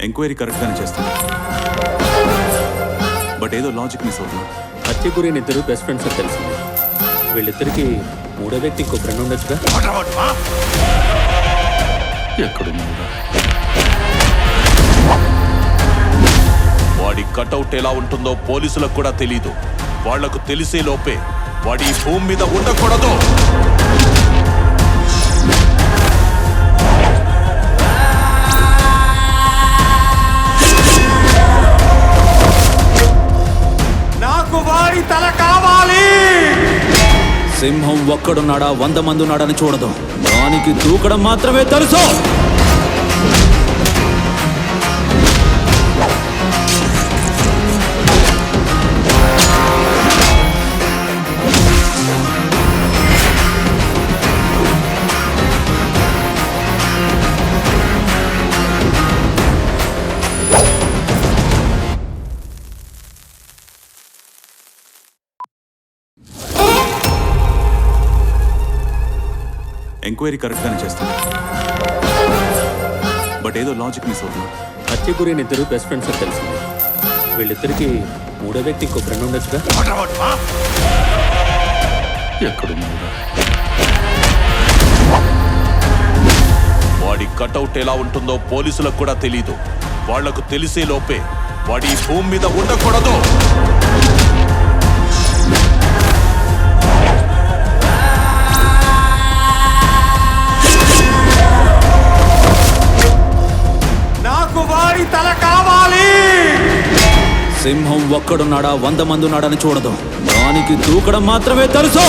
Enquiry కరెక్ట్గానే చేస్తాను, but ఏదో లాజిక్ మిస్ అవుతుంది. హత్య గురైన ఇద్దరు బెస్ట్ ఫ్రెండ్స్ అని తెలిసింది. వీళ్ళిద్దరికి మూడో వ్యక్తి ఇంకో ఫ్రెండ్ ఉండొచ్చుగా. ఎక్కడున్నాడా? వాడి కటౌట్ ఎలా ఉంటుందో పోలీసులకు కూడా తెలీదు. వాళ్లకు తెలిసే లోపే వాడి ఈ భూమి మీద ఉండకూడదు. నాకు వాడి తల కావాలి. సింహం ఒక్కడున్నాడా 100 మంది ఉన్నాడని చూడదు, దానికి దూకడం మాత్రమే తెలుసు. ఎంక్వైరీ కరెక్ట్గానే చేస్తాను, బట్ ఏదో లాజిక్ మిస్ అవుతుంది. హత్య గురైన ఇద్దరు బెస్ట్ ఫ్రెండ్స్ అని తెలిసింది. వీళ్ళిద్దరికి మూడో వ్యక్తి ఇంకో ఫ్రెండ్ ఉండొచ్చుగా. ఎక్కడున్నాడా? వాడి కటౌట్ ఎలా ఉంటుందో పోలీసులకు కూడా తెలీదు. వాళ్లకు తెలిసే లోపే వాడి ఈ భూమి మీద ఉండకూడదు. నాకు వాడి తల కావాలి. సింహం ఒక్కడున్నాడా 100 మంది ఉన్నాడని చూడదు, దానికి దూకడం మాత్రమే తెలుసు.